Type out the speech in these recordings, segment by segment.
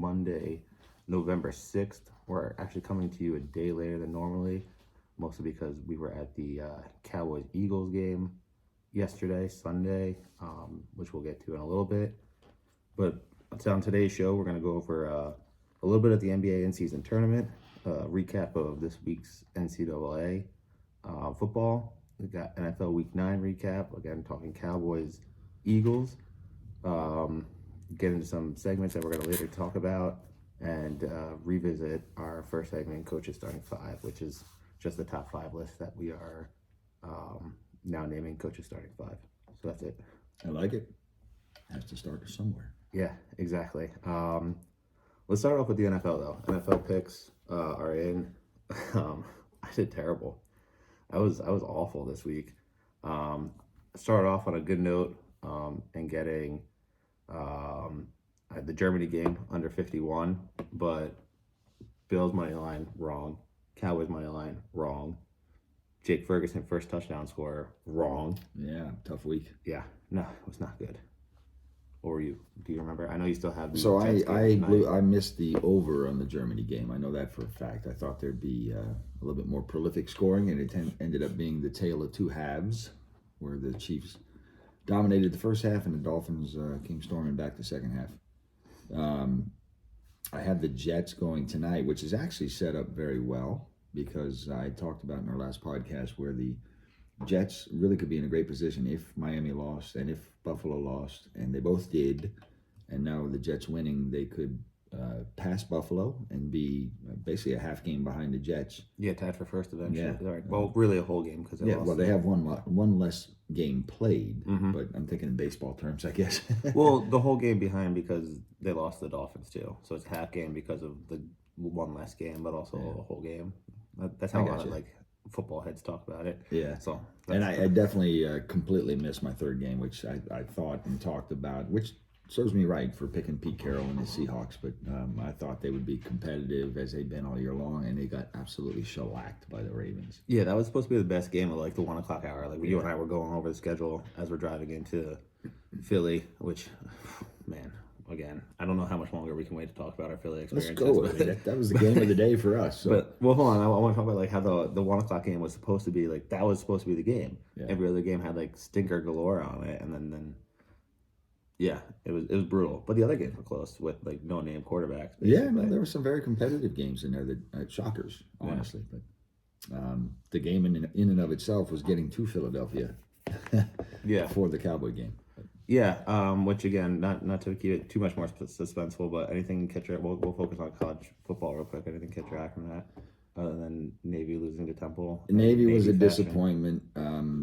Monday, November 6th. We're actually coming to you a day later than normally, mostly because we were at the Cowboys-Eagles game yesterday, Sunday, which we'll get to in a little bit. But on today's show, we're going to go over a little bit of the NBA in-season tournament, recap of this week's NCAA football. We got NFL Week 9 recap, again, talking Cowboys, Eagles. Get into some segments that we're going to later talk about, and revisit our first segment, Coaches Starting 5, which is just the top 5 list that we are now naming Coaches Starting 5. So that's it. I like it. Has to start somewhere. Yeah, exactly. Let's start off with the NFL, though. NFL picks are in. I did terrible. I was awful this week. Started off on a good note and getting the Germany game under 51, but Bills money line wrong, Cowboys money line wrong, Jake Ferguson first touchdown scorer wrong. Yeah, tough week. Yeah, no, it was not good. Or do you remember? I know you still have the So Jets game tonight. I missed the over on the Germany game. I know that for a fact. I thought there'd be a little bit more prolific scoring, and it ended up being the tale of two halves, where the Chiefs dominated the first half and the Dolphins came storming back the second half. I have the Jets going tonight, which is actually set up very well, because I talked about in our last podcast where the Jets really could be in a great position if Miami lost and if Buffalo lost, and they both did. And now with the Jets winning, they could pass Buffalo and be basically a half game behind the Jets. Yeah, tied for first eventually. Yeah. Right. Well, really a whole game because they lost. Well, they have one less game played, but I'm thinking in baseball terms, I guess. Well, the whole game behind because they lost the Dolphins too. So it's half game because of the one less game, but also a whole game. That's how a lot of football heads talk about it. Yeah. So and I definitely completely missed my third game, which I thought and talked about, which serves me right for picking Pete Carroll and the Seahawks. But I thought they would be competitive as they've been all year long, and they got absolutely shellacked by the Ravens. Yeah, that was supposed to be the best game of the 1 o'clock hour. You and I were going over the schedule as we're driving into Philly, which, man, again, I don't know how much longer we can wait to talk about our Philly experience. Let's go. That was the game of the day for us. So. But hold on, I want to talk about how the 1 o'clock game was supposed to be that was supposed to be the game. Yeah. Every other game had stinker galore on it, and then yeah, it was brutal. But the other games were close with no name quarterbacks. Basically. Yeah, no, there were some very competitive games in there that shockers, honestly. Yeah. But the game in and of itself was getting to Philadelphia. For the Cowboy game. Yeah, which again, not to keep it too much more suspenseful, but anything catch your we'll focus on college football real quick. Anything catch your eye from that, other than Navy losing to Temple? Navy was a disappointment.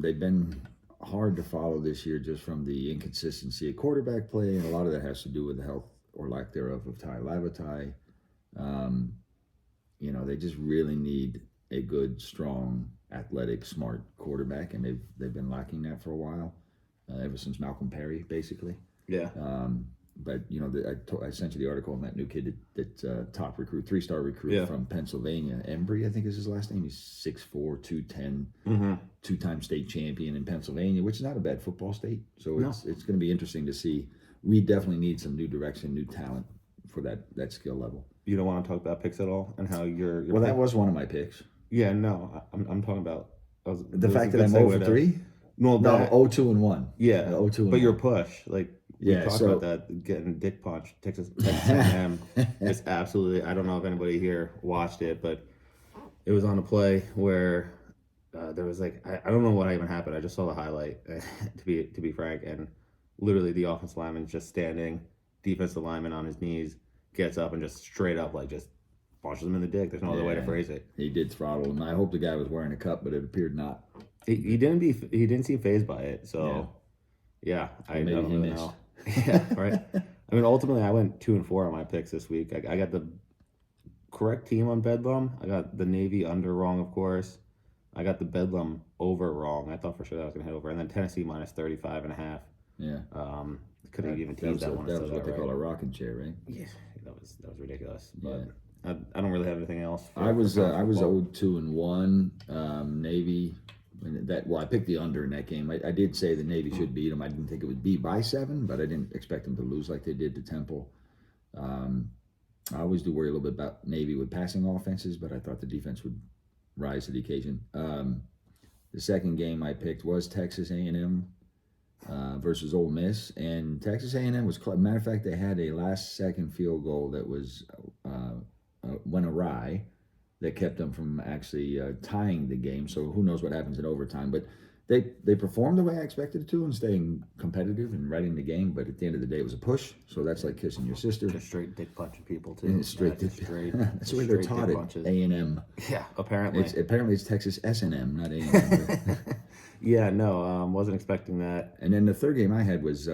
They've been hard to follow this year just from the inconsistency of quarterback play, and a lot of that has to do with the health or lack thereof of Ty Lavatai. They just really need a good, strong, athletic, smart quarterback, and they've been lacking that for a while. Ever since Malcolm Perry, basically. Yeah. But I sent you the article on that new kid that top recruit, 3-star recruit from Pennsylvania. Embry, I think is his last name. He's 6'4", 210, 2-time state champion in Pennsylvania, which is not a bad football state. So it's going to be interesting to see. We definitely need some new direction, new talent for that skill level. You don't want to talk about picks at all and how you're well, that was one of my picks. Yeah, no, I'm talking about the fact that I'm 0-3. No, 0-2-1. Yeah, 0-2. But your push, we talked about that, getting dick punched. Texas A&M is absolutely. I don't know if anybody here watched it, but it was on a play where there was I don't know what even happened. I just saw the highlight to be frank, and literally the offensive lineman just standing, defensive lineman on his knees, gets up and just straight up just punches him in the dick. There's no other way to phrase it. He did throttle him. I hope the guy was wearing a cup, but it appeared not. He didn't seem fazed by it. So yeah, I don't really know. Yeah, right. I mean, ultimately, I went 2-4 on my picks this week. I got the correct team on Bedlam. I got the Navy under wrong, of course. I got the Bedlam over wrong. I thought for sure that was gonna hit over, and then Tennessee minus 35.5. Yeah. Could have even teased that one. That was what they call a rocking chair, right? Yeah, that was ridiculous. But I don't really have anything else. I was 0-2-1. Navy. I picked the under in that game. I did say the Navy should beat them. I didn't think it would be by 7, but I didn't expect them to lose like they did to Temple. I always do worry a little bit about Navy with passing offenses, but I thought the defense would rise to the occasion. The second game I picked was Texas A&M versus Ole Miss, and Texas A&M was close. Matter of fact, they had a last-second field goal that was went awry, that kept them from actually tying the game. So who knows what happens in overtime? But they performed the way I expected it to, and staying competitive and right in the game. But at the end of the day, it was a push. So that's like kissing your sister. Just straight dick punching people too. And straight That's dick. straight. That's the way they're straight taught dick at punches. A&M. Yeah, apparently. It's Texas S&M, not A&M. Yeah, no, wasn't expecting that. And then the third game I had was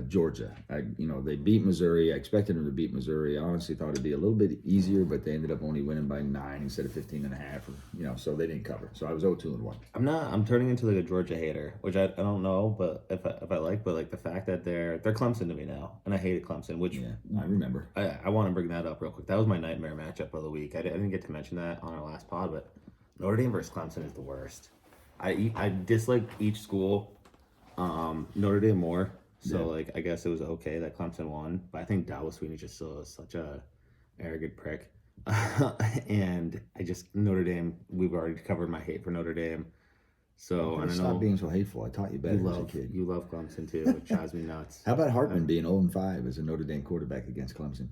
Georgia. They beat Missouri. I expected them to beat Missouri. I honestly thought it'd be a little bit easier, but they ended up only winning by 9 instead of 15.5. So they didn't cover. So I was 0-2-1. I'm turning into like a Georgia hater, which I don't know, but if I like, but like the fact that they're Clemson to me now, and I hated Clemson, which Yeah, I remember. I want to bring that up real quick. That was my nightmare matchup of the week. I didn't get to mention that on our last pod, but Notre Dame versus Clemson is the worst. I dislike each school, Notre Dame more. So like I guess it was okay that Clemson won, but I think Dabo Swinney just still is such a arrogant prick. And Notre Dame. We've already covered my hate for Notre Dame. So I don't Stop know. being so hateful. I taught you better as a kid. You love Clemson too. It drives me nuts. How about Hartman being 0-5 as a Notre Dame quarterback against Clemson?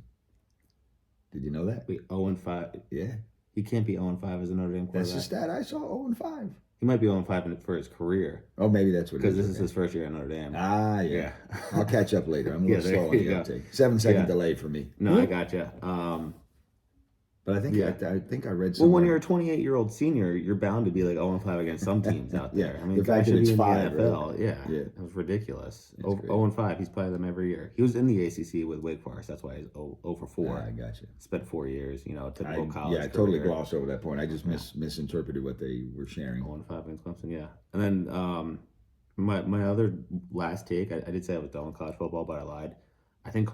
Did you know that? Wait, 0-5. Yeah. He can't be 0-5 as a Notre Dame quarterback. That's the stat I saw, 0-5. He might be 0-5 for his career. Oh, maybe that's what it is. Because this is his first year at Notre Dame. Ah, yeah. I'll catch up later. I'm a little Yeah, slow on there the you go. uptake. 7-second delay for me. No, I gotcha. But I think Yeah. I think I read Well, somewhere. when you're a 28-year-old senior, you're bound to be like 0-5 against some teams out there. Yeah, I mean, the the guy fact that should it's be in 5, the NFL. right? Yeah, Yeah. it was ridiculous. It's great. 0-5. He's playing them every year. He was in the ACC with Wake Forest. That's why he's 0-4. I gotcha. Spent 4 years. Typical college. Yeah, I totally career. glossed over that point. I just misinterpreted what they were sharing. 0-5 against Clemson. Yeah, and then my other last take, I did say I was done with college football, but I lied. I think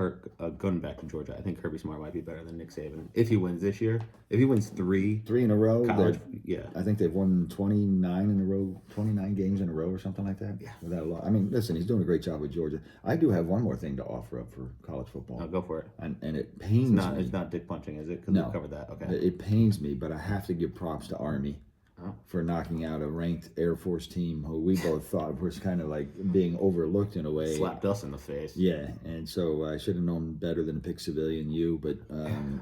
going back to Georgia, I think Kirby Smart might be better than Nick Saban if he wins this year. If he wins 3 in a row. college, yeah. I think they've won 29 in a row, 29 games in a row or something like that. Yeah. Without a lot. I mean, listen, he's doing a great job with Georgia. I do have one more thing to offer up for college football. I'll go for it. And it pains me. It's not dick punching, is it? Because No. we covered that. Okay. It pains me, but I have to give props to Army Oh. for knocking out a ranked Air Force team who we both thought was kind of like being overlooked in a way. Slapped us in the face. Yeah, and so I should have known better than to pick Civilian U, but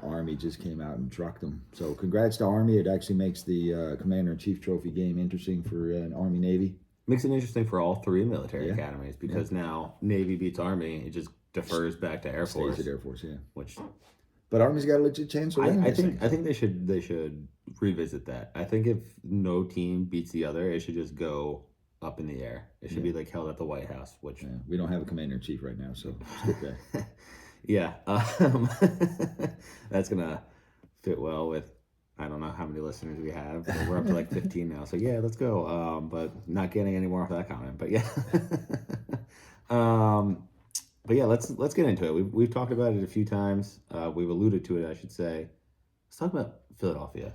Army just came out and trucked them. So congrats to Army. It actually makes the Commander-in-Chief Trophy game interesting for an Army-Navy. Makes it interesting for all 3 military academies because now Navy beats Army. It just defers back to Air Force. Stays at Air Force, yeah. Which But Army's got a legit chance to win. I this thing. think they should revisit that. I think if no team beats the other, it should just go up in the air. It should be like held at the White House, which Yeah, we don't have a Commander-in-Chief right now, so skip that. yeah, that's gonna fit well with I don't know how many listeners we have. But we're up to like 15 now, so yeah, let's go. But not getting any more off that comment. But yeah, but yeah, let's get into it. We've talked about it a few times. We've alluded to it, I should say. Let's talk about Philadelphia.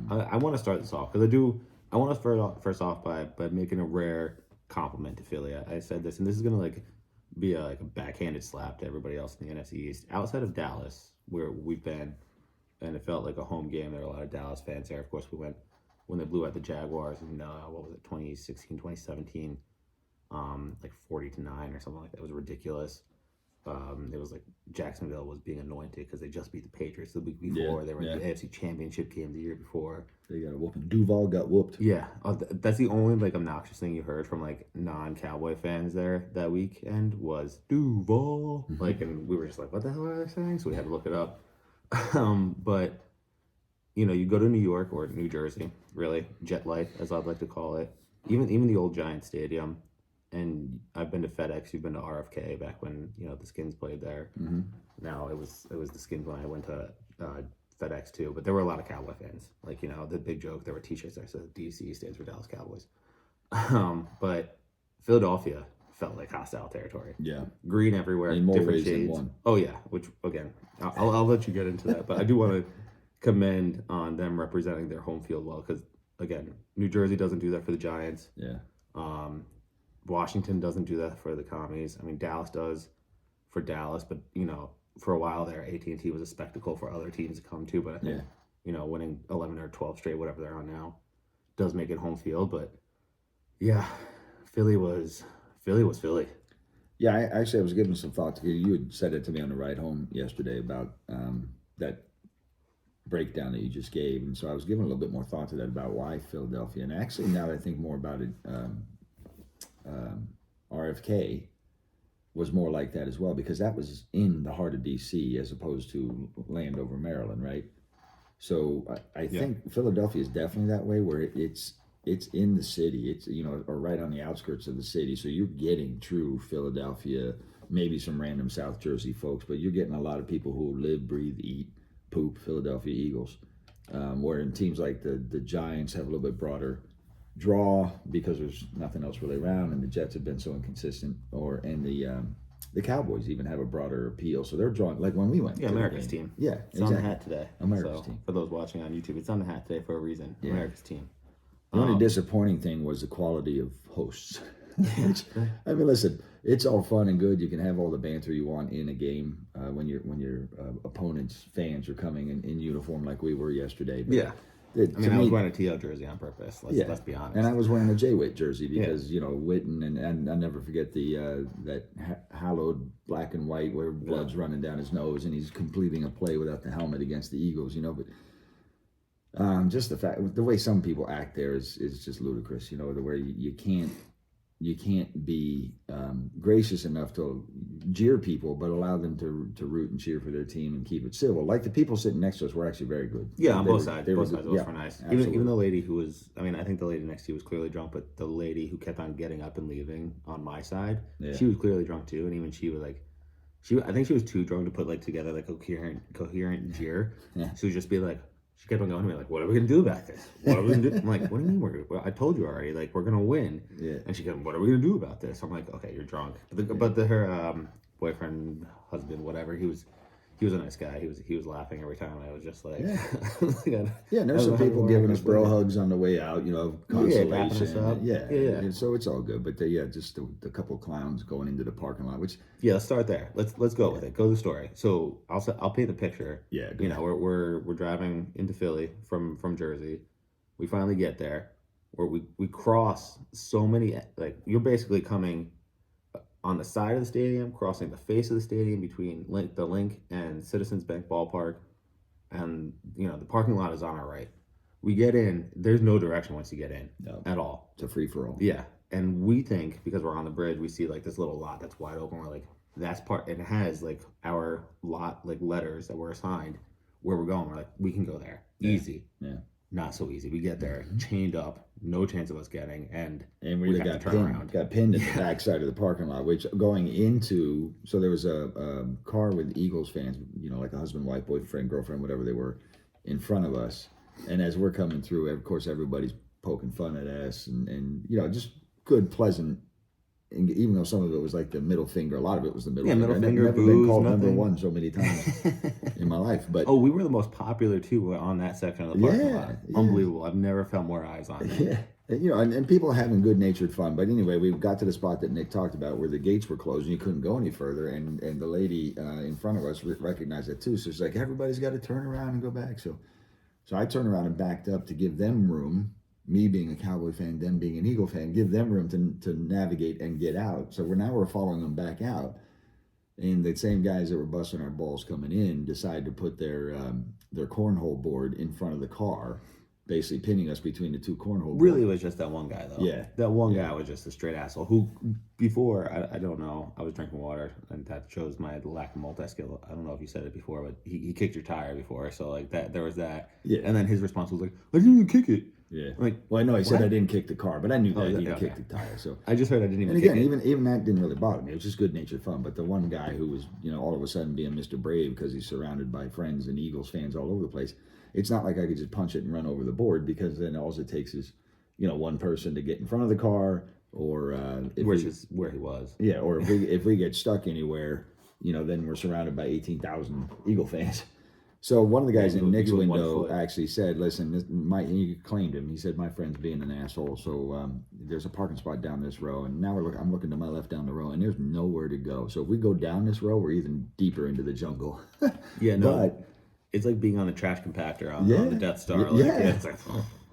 I want to start this off because I want to start first off by making a rare compliment to Philly. I said this, and this is gonna like be a backhanded slap to everybody else in the NFC East. Outside of Dallas, where we've been, and it felt like a home game. There were a lot of Dallas fans there. Of course, we went when they blew out the Jaguars in what was it, 2016, 2017, like 40-9 or something like that. It was ridiculous. It was like Jacksonville was being anointed because they just beat the Patriots the week before. They were in the AFC Championship game the year before. They got a whooping. Duval got whooped. Yeah, that's the only like obnoxious thing you heard from like non-Cowboy fans there that weekend was Duval. Like, and we were just like, what the hell are they saying? So we had to look it up. But you go to New York or New Jersey, really jet life as I'd like to call it. Even the old Giant Stadium. And I've been to FedEx. You've been to RFK back when the Skins played there. Mm-hmm. Now it was the Skins when I went to FedEx too. But there were a lot of Cowboy fans. Like the big joke. There were T-shirts that said DC stands for Dallas Cowboys. But Philadelphia felt like hostile territory. Yeah, Green everywhere, in more different ways than shades. one. Oh yeah, which again, I'll let you get into that. But I do want to commend on them representing their home field well because again, New Jersey doesn't do that for the Giants. Yeah. Washington doesn't do that for the Commies. I mean, Dallas does for Dallas, but for a while there, AT&T was a spectacle for other teams to come to. But I think, winning 11 or 12 straight, whatever they're on now, does make it home field. But yeah, Philly was Philly. Yeah, I actually I was giving some thought to you. You had said it to me on the ride home yesterday about that breakdown that you just gave, and so I was giving a little bit more thought to that about why Philadelphia. And actually, now that I think more about it, RFK was more like that as well, because that was in the heart of DC as opposed to Landover, Maryland, right? So I think Philadelphia is definitely that way, where it's in the city, it's or right on the outskirts of the city. So you're getting true Philadelphia, maybe some random South Jersey folks, but you're getting a lot of people who live, breathe, eat, poop Philadelphia Eagles. Where in teams like the Giants have a little bit broader draw because there's nothing else really around, and the Jets have been so inconsistent, and the Cowboys even have a broader appeal, so they're drawing, like when we went. Yeah, America's team. Yeah, it's on the hat today. America's team. For those watching on YouTube, it's on the hat today for a reason. Yeah. America's team. The only disappointing thing was the quality of hosts. I mean, listen, it's all fun and good. You can have all the banter you want in a game when your opponent's fans are coming in uniform like we were yesterday. But yeah. I was wearing a T.O. jersey on purpose. Let's be honest. And I was wearing a J-Witt jersey because, Witten, and I'll never forget that hallowed black and white where blood's running down his nose and he's completing a play without the helmet against the Eagles, But just the way some people act there is just ludicrous, the way you can't be gracious enough to jeer people, but allow them to root and cheer for their team and keep it civil. Like the people sitting next to us were actually very good. Yeah, on both sides. Both sides were nice. Even the lady who was, I think the lady next to you was clearly drunk, but the lady who kept on getting up and leaving on my side, she was clearly drunk too. And even she was like, I think she was too drunk to put together a coherent jeer. Yeah. She would just be like, she kept on going to me like, what are we going to do about this? What are we going to do? I'm like, what do you mean? I told you already, we're going to win. Yeah. And she goes, what are we going to do about this? I'm like, okay, you're drunk. But her boyfriend, husband, whatever, he was a nice guy. He was laughing every time. I was just like, there's some people giving us bro hugs on the way out, consolation. Yeah. So it's all good. But just the couple of clowns going into the parking lot, which let's start there. Let's go with it. Go to the story. So I'll paint the picture. Yeah. We're driving into Philly from Jersey. We finally get there. Where we cross so many, you're basically coming on the side of the stadium, crossing the face of the stadium between the Link and Citizens Bank Ballpark, and the parking lot is on our right. We get in, there's no direction once you get in at all. It's a free for all. Yeah, and we think because we're on the bridge, we see this little lot that's wide open. We're like, that's part. And it has our lot letters that were assigned where we're going. We're like, we can go there, easy. Yeah. Not so easy. We get there, chained up, no chance of us getting, and we got pinned at the back side of the parking lot, which going into, so there was a car with Eagles fans, like a husband, wife, boyfriend, girlfriend, whatever they were, in front of us. And as we're coming through, of course, everybody's poking fun at us and just good, pleasant. And even though some of it was the middle finger, a lot of it was the middle finger. Middle finger, I've never been called number one so many times in my life. But we were the most popular too on that section of the parking lot. Unbelievable. I've never felt more eyes on it. Yeah. And people having good-natured fun. But anyway, we got to the spot that Nick talked about where the gates were closed and you couldn't go any further. And the lady in front of us recognized that too. So she's like, everybody's got to turn around and go back. So I turned around and backed up to give them room. Me being a Cowboy fan, them being an Eagle fan, give them room to navigate and get out. So we're following them back out. And the same guys that were busting our balls coming in decided to put their cornhole board in front of the car, basically pinning us between the two cornhole boards. Really, it was just that one guy, though. Yeah. That one guy was just a straight asshole who, before, I don't know, I was drinking water, and that shows my lack of multi-skill. I don't know if you said it before, but he kicked your tire before, so, there was that. Yeah. And then his response was I didn't even kick it. Yeah. Well, I know he said I didn't kick the car, but I knew that he didn't kick the tire. So I just heard I didn't even. And again, kick it. even that didn't really bother me. It was just good-natured fun. But the one guy who was, all of a sudden being Mr. Brave because he's surrounded by friends and Eagles fans all over the place. It's not like I could just punch it and run over the board because then all it takes is, one person to get in front of the car or which is where he was. Yeah, or if we get stuck anywhere, then we're surrounded by 18,000 Eagle fans. So one of the guys Yeah, in Nick's you and 1 window foot. actually said, "Listen, he claimed him. He said my friend's being an asshole. So there's a parking spot down this row, and now I'm looking to my left down the row, and there's nowhere to go. So if we go down this row, we're even deeper into the jungle. Yeah, no, But it's like being on the trash compactor on yeah, the Death Star. Like, yeah, it's like,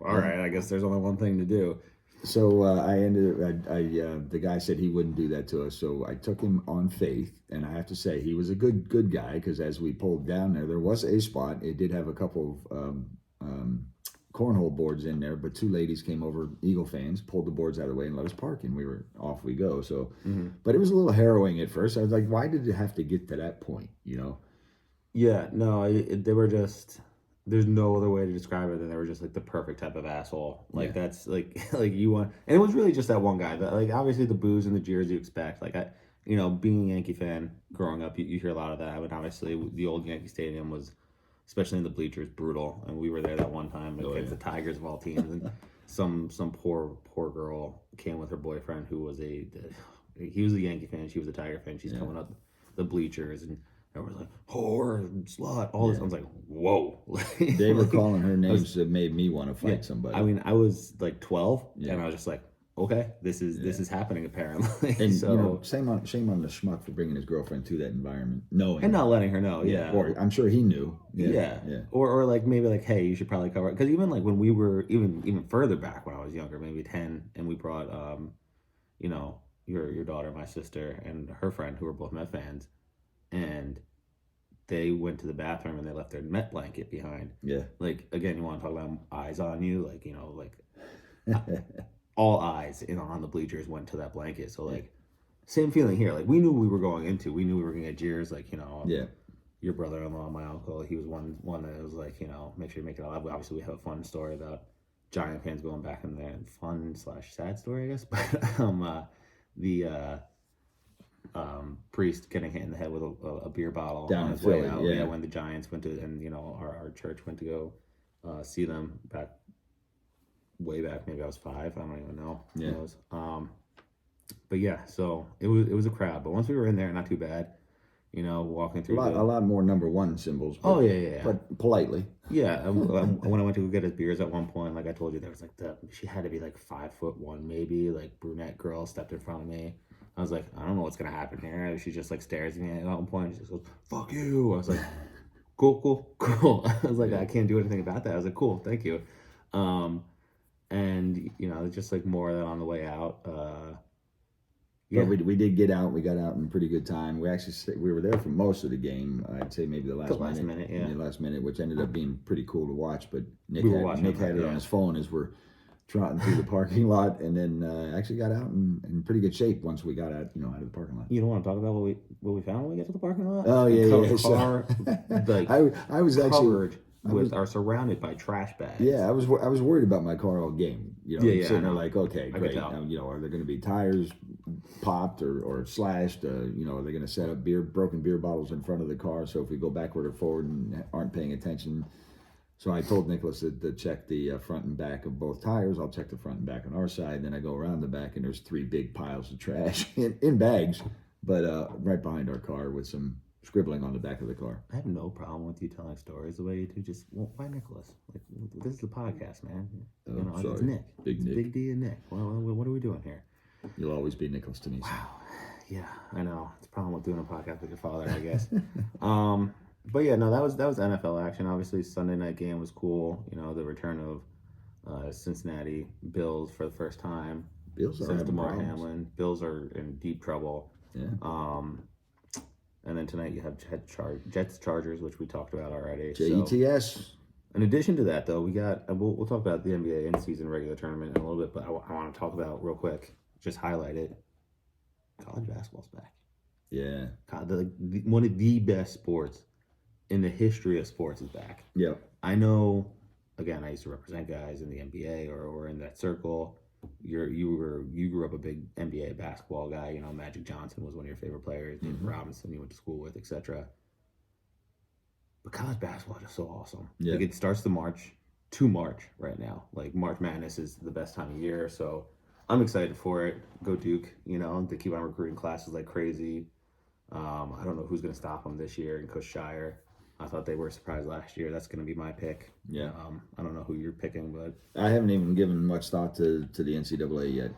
all right, I guess there's only one thing to do. So the guy said he wouldn't do that to us. So I took him on faith, and I have to say he was a good guy because as we pulled down there was a spot. It did have a couple of cornhole boards in there, but two ladies came over, Eagle fans, pulled the boards out of the way and let us park, and we were off we go. So, but it was a little harrowing at first. I was like, why did it have to get to that point? You know? Yeah, no, they were just. There's no other way to describe it than they were just like the perfect type of asshole. Like that's like like you want, and it was really just that one guy. That like obviously the booze and the jeers you expect. Like being a Yankee fan growing up, you hear a lot of that. I mean, obviously the old Yankee Stadium was, especially in the bleachers, brutal. And we were there that one time against the Tigers of all teams, and some poor girl came with her boyfriend who was he was a Yankee fan, she was a Tiger fan. She's coming up the bleachers and. Everyone's like, whore, slut, all this. I was like, whoa. They were calling her names that made me want to fight somebody. I mean, I was like 12, and I was just like, okay, this is happening apparently. And so shame on the schmuck for bringing his girlfriend to that environment, knowing and not letting her know. Yeah. Or I'm sure he knew. Yeah. Or like maybe like, hey, you should probably cover it because even like when we were even further back when I was younger, maybe 10, and we brought your daughter, my sister, and her friend who were both Met fans. And they went to the bathroom and they left their Met blanket behind. Yeah. Like, again, you want to talk about eyes on you? Like, all eyes on the bleachers went to that blanket. So, like, same feeling here. Like, we knew we were going into. We knew we were going to get jeers. Like, your brother-in-law, my uncle, he was one that was like, make sure you make it alive. Obviously, we have a fun story about Giant fans going back in there. Fun/sad story, I guess. But the priest getting hit in the head with a beer bottle down on his way out. Yeah, when the Giants went to, and our church went to go see them way back. Maybe I was 5. I don't even know. Yeah. Who knows? But yeah, so it was a crowd. But once we were in there, not too bad. Walking through a lot more number 1 symbols. But, yeah. But politely. Yeah, when I went to go get his beers at one point, like I told you, there was like she had to be like 5'1", maybe, like brunette girl stepped in front of me. I was like, I don't know what's gonna happen here. She just like stares at me at one point. She just goes, "Fuck you." I was like, cool. I was like, I can't do anything about that. I was like, cool, thank you. And just like more of that on the way out. Yeah, but we did get out. We got out in a pretty good time. We were there for most of the game. I'd say maybe the last minute. Yeah. The last minute, which ended up being pretty cool to watch. But Nick had it on his phone as we're trotting through the parking lot, and then actually got out in pretty good shape once we got out of the parking lot. You don't want to talk about what we found when we get to the parking lot? Oh yeah. Like I was actually are surrounded by trash bags. Yeah, I was worried about my car all game. Sitting there like, okay, great. Now, are there going to be tires popped or slashed? Are they going to set up broken beer bottles in front of the car? So if we go backward or forward and aren't paying attention. So I told Nicholas to check the front and back of both tires. I'll check the front and back on our side. Then I go around the back, and there's 3 big piles of trash in bags, but right behind our car with some scribbling on the back of the car. I have no problem with you telling stories the way you do. Just why Nicholas? Like, this is the podcast, man. Sorry. It's Nick. Big Nick. Big D and Nick. Well, what are we doing here? You'll always be Nicholas to me. Wow. Yeah, I know. It's a problem with doing a podcast with your father, I guess. But yeah, no, that was NFL action. Obviously, Sunday night game was cool. The return of Cincinnati Bills for the first time Bills are since having DeMar problems. Hamlin. Bills are in deep trouble. Yeah. And then tonight you have Jets Chargers, which we talked about already. Jets. So, in addition to that, though, we got we'll talk about the NBA in-season regular tournament in a little bit, but I want to talk about real quick, just highlight it. College basketball's back. Yeah. One of the best sports in the history of sports is back. Yeah. I know. Again, I used to represent guys in the NBA or in that circle. You grew up a big NBA basketball guy. Magic Johnson was one of your favorite players. David Robinson, you went to school with, etc. But college basketball is just so awesome. Yeah. Like, it starts to March right now. Like, March Madness is the best time of year, so I'm excited for it. Go Duke. They keep on recruiting classes like crazy. I don't know who's going to stop them this year in Coach Shire. I thought they were surprised last year. That's going to be my pick. Yeah. I don't know who you're picking, but I haven't even given much thought to the NCAA yet.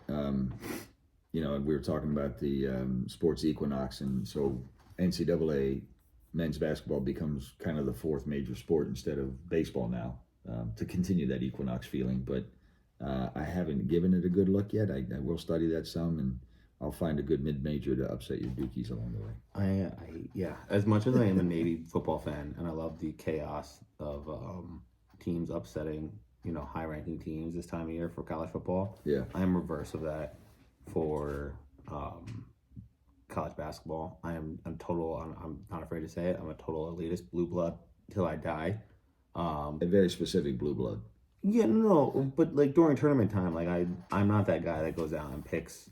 We were talking about the sports equinox, and so NCAA men's basketball becomes kind of the fourth major sport instead of baseball now, to continue that equinox feeling. But I haven't given it a good look yet. I will study that some, and I'll find a good mid-major to upset your Dukies along the way. yeah, as much as I am a Navy football fan and I love the chaos of teams upsetting, high-ranking teams this time of year for college football. Yeah. I am reverse of that for college basketball. I'm not afraid to say it. I'm a total elitist, blue blood till I die. A very specific blue blood. Yeah, no, but like during tournament time, like I'm not that guy that goes out and picks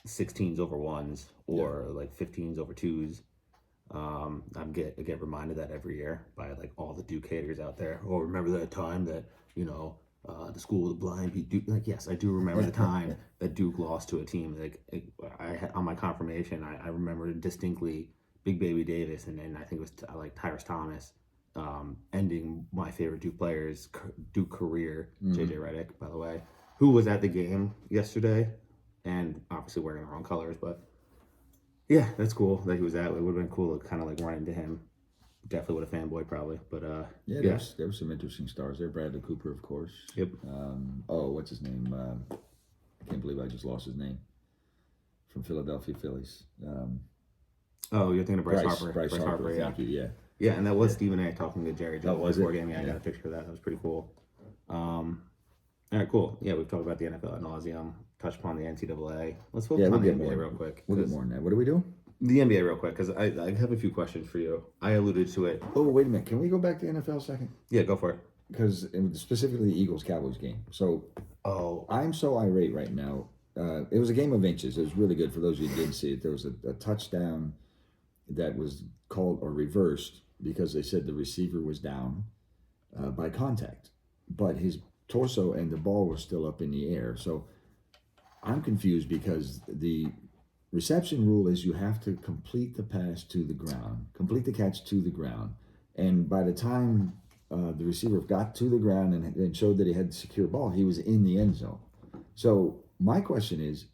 16s over ones or like 15s over twos. I get reminded that every year by like all the Duke haters out there. Oh, remember that time that the school of the blind beat Duke? Like, yes, I do remember the time that Duke lost to a team. Like on my confirmation, I remember distinctly Big Baby Davis and I think it was like Tyrus Thomas ending my favorite Duke player's Duke career, JJ Redick, by the way, who was at the game yesterday. And obviously wearing the wrong colors, but yeah, that's cool that he was at. It would have been cool to kind of like run into him. Definitely would have fanboyed probably, but there were some interesting stars there. Bradley Cooper, of course. Yep. What's his name? I can't believe I just lost his name. From Philadelphia Phillies. You're thinking of Bryce Harper. Bryce Harper. Yeah. Thank you. Yeah. Yeah, and that was Stephen A. talking to Jerry Jones before game. Yeah, I got a picture of that. That was pretty cool. All right, cool. Yeah, we've talked about the NFL ad nauseum. Touch upon the NCAA. Let's focus on the NBA real quick. We'll get more on that. What are we doing? The NBA real quick, because I have a few questions for you. I alluded to it. Oh, wait a minute. Can we go back to NFL a second? Yeah, go for it. Because specifically the Eagles-Cowboys game. So I'm so irate right now. It was a game of inches. It was really good. For those of you who didn't see it, there was a touchdown that was called or reversed because they said the receiver was down by contact. But his torso and the ball were still up in the air. So I'm confused because the reception rule is you have to complete the pass to the ground, complete the catch to the ground. And by the time the receiver got to the ground and showed that he had the secure ball, he was in the end zone. So my question is,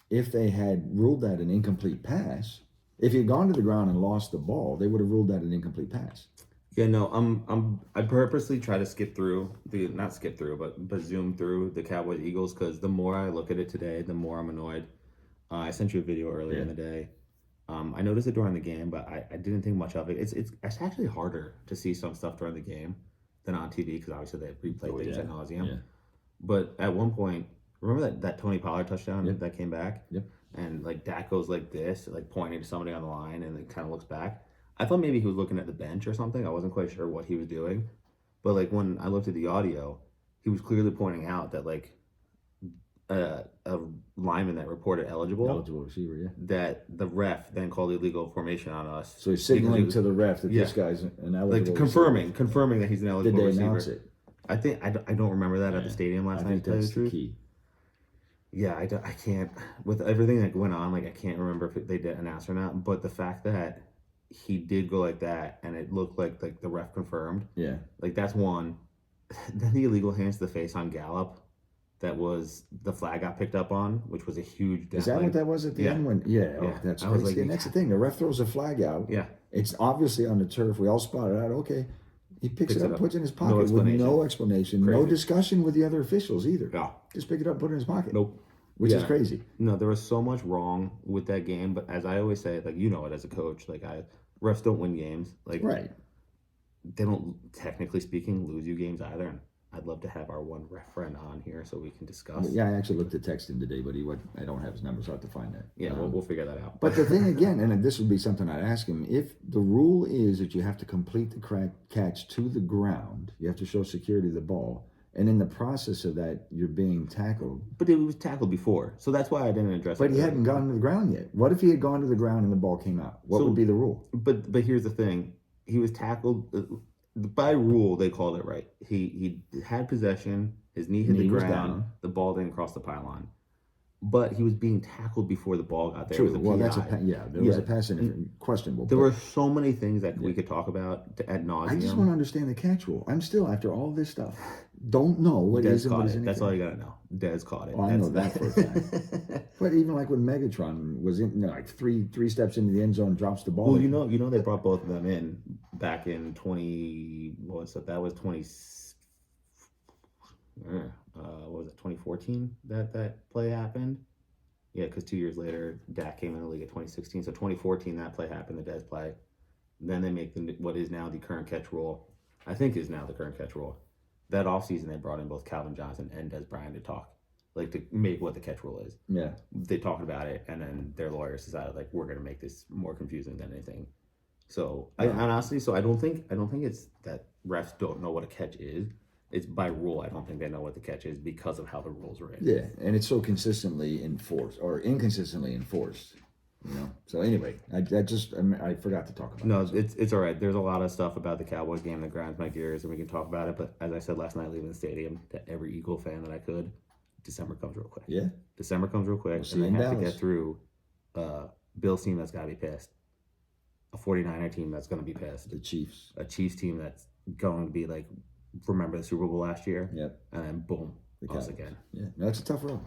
if they had ruled that an incomplete pass, if he had gone to the ground and lost the ball, they would have ruled that an incomplete pass. Yeah, no, I purposely try to zoom through the Cowboys Eagles because the more I look at it today, the more I'm annoyed. I sent you a video earlier in the day. I noticed it during the game, but I didn't think much of it. It's actually harder to see some stuff during the game than on TV because obviously they replay things ad nauseum. Yeah. But at one point, remember that Tony Pollard touchdown that came back? Yep. And like Dak goes like this, like pointing to somebody on the line, and it kind of looks back. I thought maybe he was looking at the bench or something. I wasn't quite sure what he was doing. But like when I looked at the audio, he was clearly pointing out that like a lineman that reported eligible receiver, yeah, that the ref then called illegal formation on us. So he's signaling to the ref that this guy's an eligible, like confirming that he's an eligible receiver. Did they receiver. Announce it? I don't remember that at the stadium last night. I think that's the key. Yeah, I can't, with everything that went on, like I can't remember if they did announce or not. But the fact that he did go like that and it looked like the ref confirmed. Yeah. Like that's one. Then the illegal hands to the face on Gallup. That was the flag got picked up on, which was a huge. Is that what that was at the end? When that's crazy. Like, and that's the thing. The ref throws a flag out. Yeah, it's obviously on the turf. We all spot it out. Okay, he picks it up, puts it in his pocket with no explanation, no discussion with the other officials either. Yeah, just pick it up, put it in his pocket. Nope, which is crazy. No, there was so much wrong with that game. But as I always say, like it as a coach, like refs don't win games. Like they don't, technically speaking, lose you games either. And I'd love to have our one ref friend on here so we can discuss. Yeah, I actually looked at texting today, but I don't have his number, so I have to find that. Yeah, we'll figure that out. But the thing again, and this would be something I'd ask him, if the rule is that you have to complete the catch to the ground, you have to show security of the ball, and in the process of that, you're being tackled. But it was tackled before, so that's why I didn't address it. But he hadn't gone to the ground yet. What if he had gone to the ground and the ball came out? What would be the rule? But here's the thing. He was tackled. By rule, they called it right. He had possession. His knee hit the ground. The ball didn't cross the pylon. but he was being tackled before the ball got there. It was True. a Well, PI. that's there was a pass questionable. There but were so many things that we could talk about ad nauseum. I just want to understand the catch rule. I'm still, after all this stuff, don't know what is and what isn't. That's all you gotta know. Dez caught it. Oh, I know that for a fact. But even like when Megatron was in, like three steps into the end zone, drops the ball. Well, you know, they brought both of them in back in 20. What was it? That was 20. What was it? 2014 that play happened. Yeah, because 2 years later, Dak came in the league at 2016. So 2014, that play happened, the Dez play. Then they make what is now the current catch rule. I think is now the current catch rule. That offseason, they brought in both Calvin Johnson and Dez Bryant to talk, like to make what the catch rule is. Yeah. They talked about it, and then their lawyers decided, like, we're going to make this more confusing than anything. So, I honestly, I don't think it's that refs don't know what a catch is. It's by rule. I don't think they know what the catch is because of how the rules are written. Yeah, and it's so consistently enforced or inconsistently enforced. You know. So anyway, I forgot to talk about. No, it's all right. There's a lot of stuff about the Cowboys game that grinds my gears, and we can talk about it. But as I said last night, leaving the stadium, to every Eagle fan that I could, December comes real quick. Yeah. December comes real quick, We'll and they have to Dallas. get through Bill's team that's got to be pissed, a 49er team that's going to be pissed, The Chiefs. a Chiefs team that's going to be like, remember the Super Bowl last year? Yep. And then boom, The us Cowboys. again. Yeah, no, that's a tough road.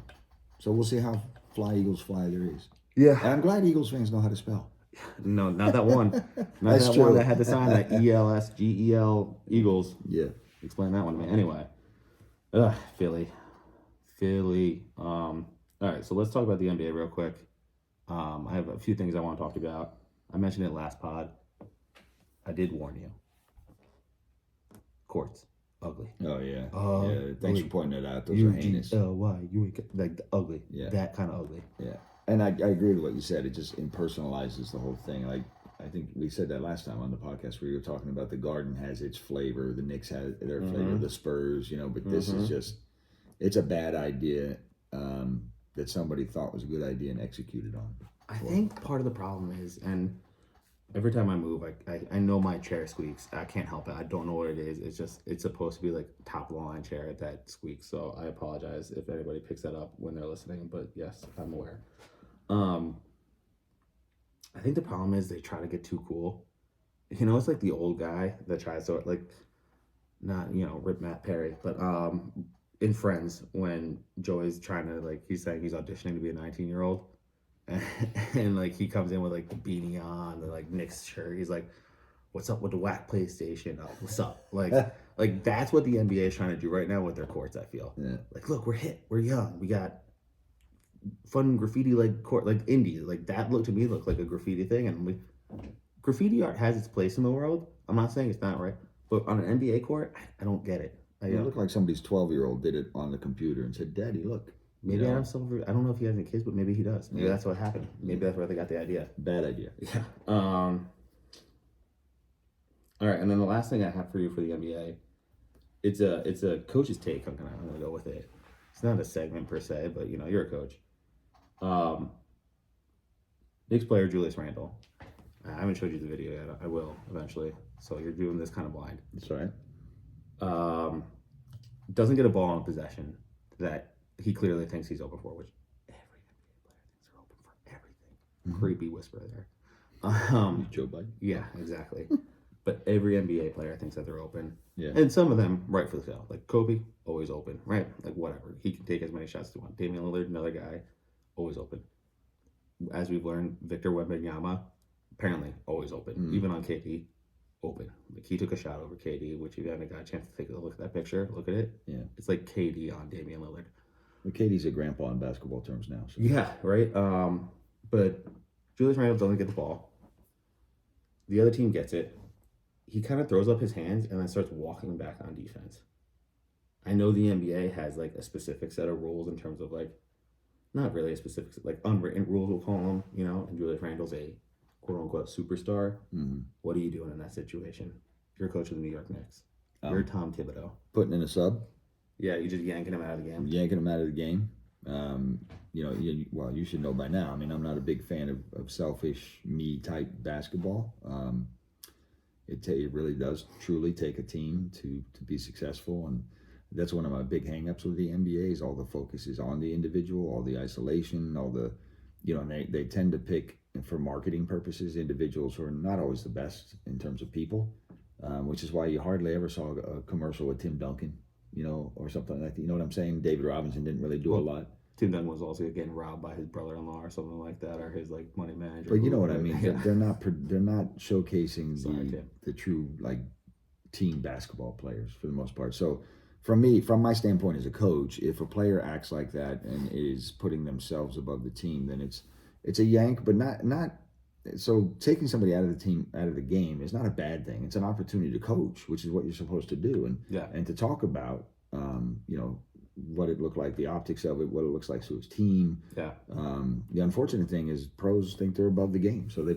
So we'll see how fly Eagles fly there is. Yeah. And I'm glad Eagles fans know how to spell. No, not that one. Not That's that true. one that had to sign that ELSGEL Eagles. Yeah. Explain that one to me. Anyway, Philly. All right, so let's talk about the NBA real quick. I have a few things I want to talk about. I mentioned it last pod. I did warn you. Courts, ugly. Oh yeah. Oh, yeah. Thanks for wait. pointing that out. Those are heinous. UGLY, like ugly. Yeah. That kind of ugly. Yeah. And I agree with what you said. It just impersonalizes the whole thing. Like I think we said that last time on the podcast where you were talking about the Garden has its flavor, the Knicks has their flavor, the Spurs, but this is just, it's a bad idea that somebody thought was a good idea and executed on. I think part of the problem is, and every time I move, I know my chair squeaks. I can't help it. I don't know what it is. It's supposed to be like top of the line chair that squeaks. So I apologize if anybody picks that up when they're listening. But yes, I'm aware. I think the problem is they try to get too cool. It's like the old guy that tries to not rip Matt Perry, but in Friends when Joey's trying to he's saying he's auditioning to be a 19-year-old. And like he comes in with like the beanie on, the Knicks shirt. He's like, "What's up with the whack PlayStation? What's up?" Like that's what the NBA is trying to do right now with their courts. I feel like, look, we're hip, we're young, we got fun graffiti court indie. That to me looked like a graffiti thing, and graffiti art has its place in the world. I'm not saying it's not right, but on an NBA court, I don't get it. It looked like somebody's 12-year-old did it on the computer and said, "Daddy, look." Maybe Adam Silver, I don't know if he has any kids, but maybe he does. Maybe that's what happened. Maybe that's where they got the idea. Bad idea. Yeah. All right, and then the last thing I have for you for the NBA, it's a coach's take. I'm gonna go with it. It's not a segment per se, but you're a coach. Knicks player Julius Randle. I haven't showed you the video yet. I will eventually. So you're doing this kind of blind. That's all right. Doesn't get a ball in possession that he clearly thinks he's open for, which every NBA player thinks they're open for everything. Mm-hmm. Creepy whisper there. Joe Biden. Yeah, exactly. But every NBA player thinks that they're open. Yeah. And some of them rightfully so. Like Kobe, always open, right? Whatever. He can take as many shots as he wants. Damian Lillard, another guy, always open. As we've learned, Victor Wembanyama, apparently always open. Even on KD, open. He took a shot over KD, which you haven't got a chance to take a look at that picture. Look at it. Yeah. It's like KD on Damian Lillard. Well, Katie's a grandpa in basketball terms now. So. Yeah, right. But Julius Randle doesn't get the ball. The other team gets it. He kind of throws up his hands and then starts walking back on defense. I know the NBA has a specific set of rules in terms of not really a specific, unwritten rules, we'll call them, and Julius Randle's a quote unquote superstar. Mm-hmm. What are you doing in that situation? You're coach of the New York Knicks. You're Tom Thibodeau. Putting in a sub. Yeah, you're just yanking him out of the game. Yanking him out of the game. You should know by now. I mean, I'm not a big fan of selfish me type basketball. It really does truly take a team to be successful, and That's one of my big hangups with the NBA is all the focus is on the individual, all the isolation, all the, and they tend to pick for marketing purposes individuals who are not always the best in terms of people, which is why you hardly ever saw a commercial with Tim Duncan, or something like that. You know what I'm saying? David Robinson didn't really do a lot. Tim Duncan was also getting robbed by his brother-in-law or something like that, or his like money manager. But you know what I mean? Yeah. They're not showcasing Sorry, Tim. the true like team basketball players for the most part. So from my standpoint as a coach, if a player acts like that and is putting themselves above the team, then it's a yank, but not. So taking somebody out of the team, out of the game, is not a bad thing. It's an opportunity to coach, which is what you're supposed to do, and to talk about, what it looked like, the optics of it, what it looks like to his team. Yeah. The unfortunate thing is pros think they're above the game, so he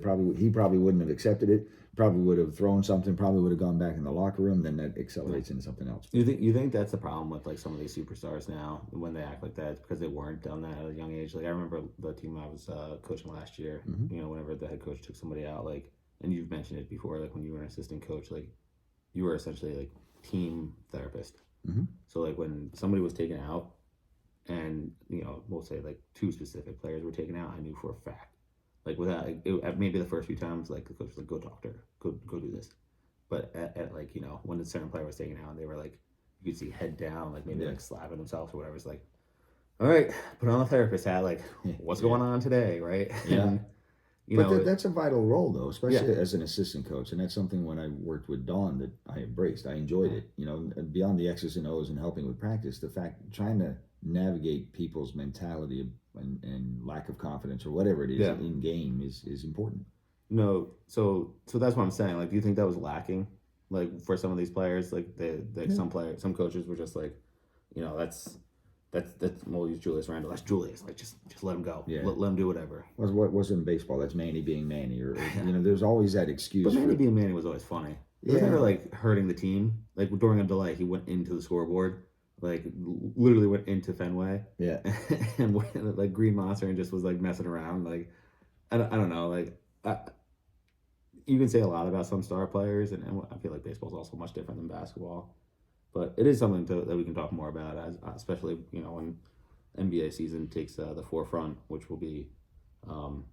probably wouldn't have accepted it. Probably would have thrown something. Probably would have gone back in the locker room. Then that accelerates into something else. You think that's the problem with like some of these superstars now when they act like that? It's because they weren't done that at a young age. Like I remember the team I was coaching last year. Mm-hmm. Whenever the head coach took somebody out, like, and you've mentioned it before, like when you were an assistant coach, like you were essentially like team therapist. Mm-hmm. So like when somebody was taken out, and we'll say like 2 specific players were taken out, I knew for a fact. Like without maybe the first few times, like the coach was like, "Go talk to her, go do this." But at like when a certain player was taken out, and they were like, you could see head down, like maybe like slapping themselves or whatever. It's like, all right, put on the therapist hat. Like, what's going on today, right? Yeah. And, that's a vital role though, especially as an assistant coach, and that's something when I worked with Dawn that I embraced. I enjoyed it. Beyond the X's and O's and helping with practice, the fact trying to navigate people's mentality and lack of confidence or whatever it is in game is important. No, so that's what I'm saying. Like, do you think that was lacking, like for some of these players? Like, some coaches were just like, that's we'll use Julius Randle. That's Julius. Like, just let him go. Yeah. Let him do whatever. What was in baseball? That's Manny being Manny, or there's always that excuse. But Manny being Manny was always funny. It was never like hurting the team. Like during a delay, he went into the scoreboard. Like literally went into Fenway, and went, like Green Monster, and just was like messing around. Like I don't know. Like you can say a lot about some star players, and I feel like baseball is also much different than basketball. But it is something that we can talk more about, especially when NBA season takes the forefront, which will be. But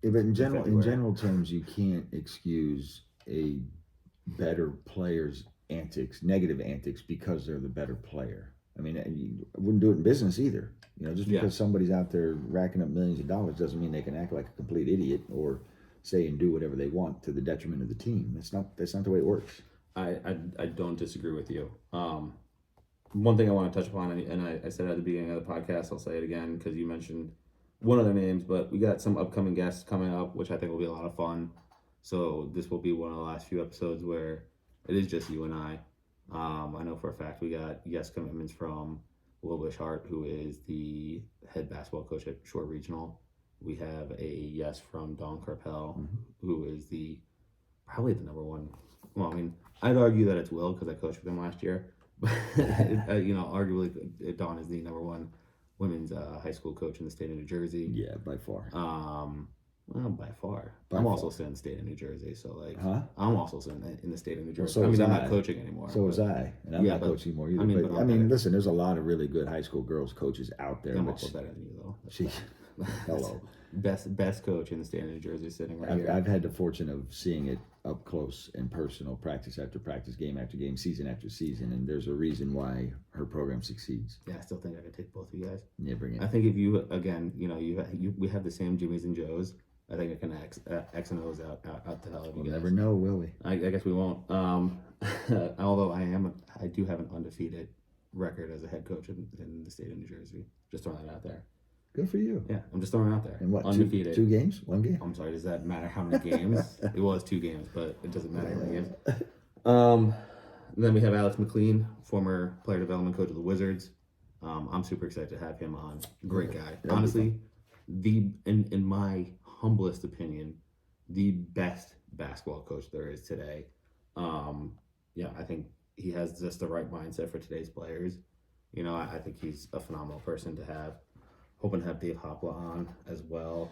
in general terms, you can't excuse a better player's negative antics, because they're the better player. I mean, you wouldn't do it in business either. Just because somebody's out there racking up millions of dollars doesn't mean they can act like a complete idiot or say and do whatever they want to the detriment of the team. That's not the way it works. I don't disagree with you. One thing I want to touch upon, and I said it at the beginning of the podcast, I'll say it again because you mentioned one of their names, but we got some upcoming guests coming up, which I think will be a lot of fun. So this will be one of the last few episodes where it is just you and I. I know for a fact we got yes commitments from Will Wishart, who is the head basketball coach at Shore Regional. We have a yes from Don Carpel, who is probably the number one. Well, I mean, I'd argue that it's Will because I coached with him last year. But, arguably Don is the number one women's high school coach in the state of New Jersey. Yeah, by far. Well, by far. I'm also still in the state of New Jersey, so like I'm also still in the state of New Jersey. Well, so I'm not coaching anymore. So was I, and I'm not coaching anymore either. But I mean, listen, there's a lot of really good high school girls coaches out there. I'm also better than you though. Hello. Best coach in the state of New Jersey sitting right here. I've had the fortune of seeing it up close and personal, practice after practice, game after game, season after season, and there's a reason why her program succeeds. Yeah, I still think I could take both of you guys. Yeah, bring it. I think if you again, we have the same Jimmys and Joes. I think I can X and O's out to hell of you We'll guys. never know, will we? I guess we won't. Although I do have an undefeated record as a head coach in the state of New Jersey. Just throwing that out there. Good for you. Yeah, I'm just throwing it out there. And what? Undefeated. Two games? One game? I'm sorry. Does that matter how many games? It was 2 games, but it doesn't matter how many games. Then we have Alex McLean, former player development coach of the Wizards. I'm super excited to have him on. Great guy. Honestly, in my humblest opinion, the best basketball coach there is today. I think he has just the right mindset for today's players. I think he's a phenomenal person to have. Hoping to have Dave Hopla on as well.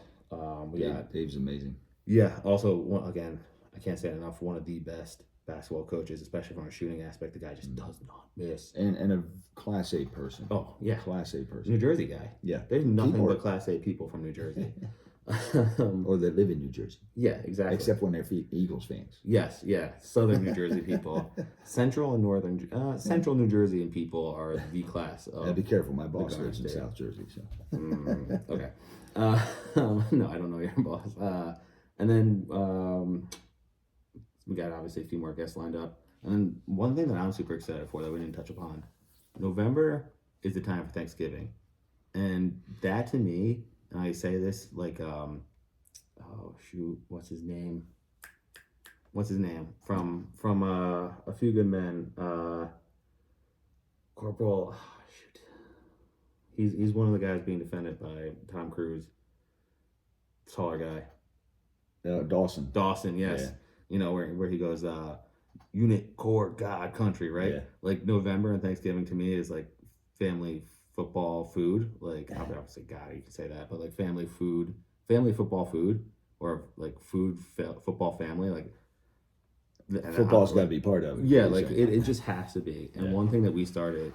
Dave's amazing. Yeah. Also, again, I can't say it enough. One of the best basketball coaches, especially from a shooting aspect. The guy just does not miss. And a Class A person. Oh yeah, Class A person. New Jersey guy. Yeah. There's nothing Keyboard. but Class A people from New Jersey. Or that live in New Jersey. Yeah, exactly. Except when they're Eagles fans. Yes, yeah, Southern New Jersey people, Central and Northern, Central New Jersey and people are the class of. Be careful, my boss Garden lives in State. South Jersey. So. Okay. No, I don't know your boss. And then we got obviously a few more guests lined up. And then one thing that I'm super excited for that we didn't touch upon, November is the time for Thanksgiving, and that to me, and I say this like, oh shoot, what's his name? From A Few Good Men, Corporal. Oh, shoot, he's one of the guys being defended by Tom Cruise. Taller guy. Dawson. Dawson, yes. Yeah. You know where he goes, unit, core, God, country, right? Yeah. Like November and Thanksgiving to me is like family football food. Like I would say God, you can say that, but like family football food, or like football family, like Football's got to be part of it. yeah, like it just has to be. And Yeah. one thing that we started,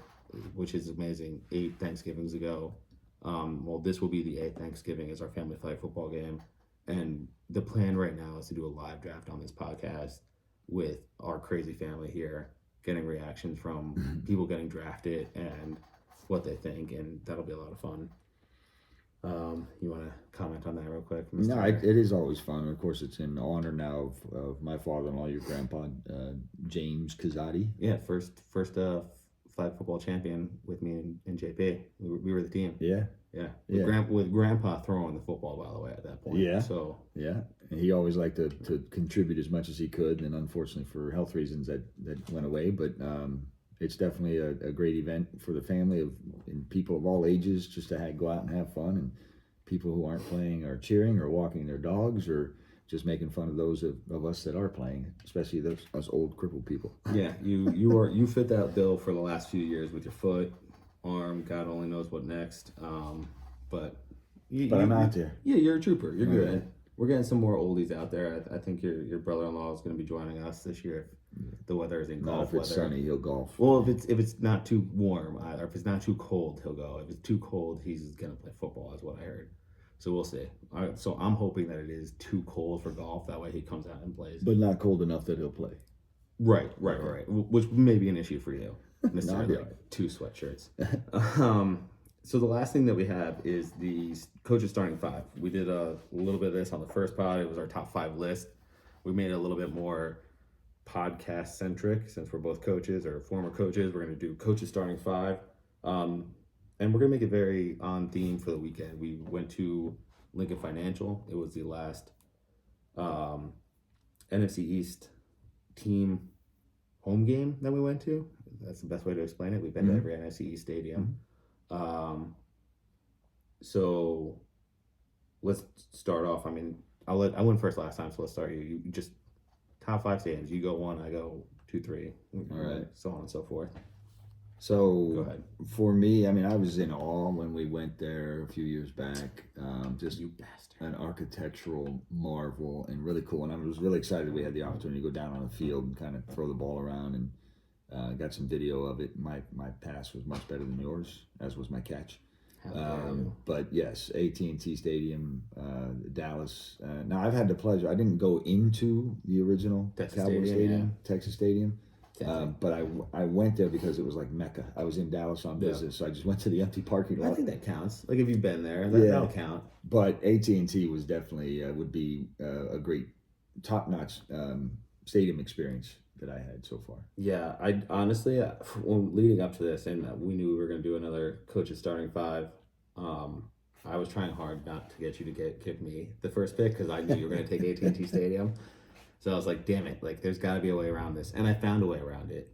which is amazing, 8 Thanksgivings ago. Well, this will be the 8th Thanksgiving is our family flag football game. And the plan right now is to do a live draft on this podcast with our crazy family here, getting reactions from people getting drafted and what they think, and that'll be a lot of fun. You want to comment on that real quick? Mr. No, it is always fun. Of course, it's in honor now of my father-in-law, your grandpa, James Kazadi. Yeah, first flag football champion with me and JP. We were the team. Yeah. Yeah. Yeah. With Grandpa throwing the football, by the way, at that point. Yeah. So Yeah, and he always liked to contribute as much as he could, and unfortunately for health reasons that went away. But it's definitely a great event for the family and people of all ages, just to go out and have fun, and people who aren't playing are cheering or walking their dogs or just making fun of those of us that are playing, especially us old crippled people. yeah, you fit that bill for the last few years with your foot, arm, God only knows what next. But I'm out there. Yeah, you're a trooper. You're good. Right. We're getting some more oldies out there. I think your brother-in-law is going to be joining us this year if the weather is in Not golf if it's weather. sunny, he'll golf. Well, if it's not too warm, or if it's not too cold, he'll go. If it's too cold, he's gonna play football, is what I heard. So we'll see. So I'm hoping that it is too cold for golf. That way he comes out and plays. But not cold enough that he'll play. Right. Which may be an issue for you. Necessarily, No, I'll be like 2 sweatshirts. So the last thing that we have is the coaches starting 5. We did a little bit of this on the first pod. It was our top 5 list. We made it a little bit more podcast centric since we're both coaches or former coaches. We're going to do coaches starting 5. And we're going to make it very on theme for the weekend. We went to Lincoln Financial. It was the last NFC East team home game that we went to. That's the best way to explain it. We've been to every NFC East stadium. So let's start off. I mean, I went first last time, so let's start you. You just top 5 stadiums. You go 1, I go 2, 3. All right. So on and so forth. So Go ahead. for me, I mean, I was in awe when we went there a few years back. Just You bastard. an architectural marvel and really cool. And I was really excited we had the opportunity to go down on the field and kind of throw the ball around, and got some video of it. My pass was much better than yours, as was my catch. How dare you. But yes, AT&T Stadium, Dallas. Now I've had the pleasure. I didn't go into the original Texas Cowboys Stadium, Stadium, Texas Stadium. Can't But I went there because it was like Mecca. I was in Dallas on business, so I just went to the empty parking I lot. think that counts. Like if you've been there, Yeah. that'll count. But AT&T was definitely would be a great, top-notch stadium experience that I had so far. Yeah, I honestly, when leading up to this, and we knew we were going to do another coaches starting 5. I was trying hard not to get you to give me the first pick because I knew you were going to take AT&T Stadium. So I was like, damn it, like there's got to be a way around this, and I found a way around it.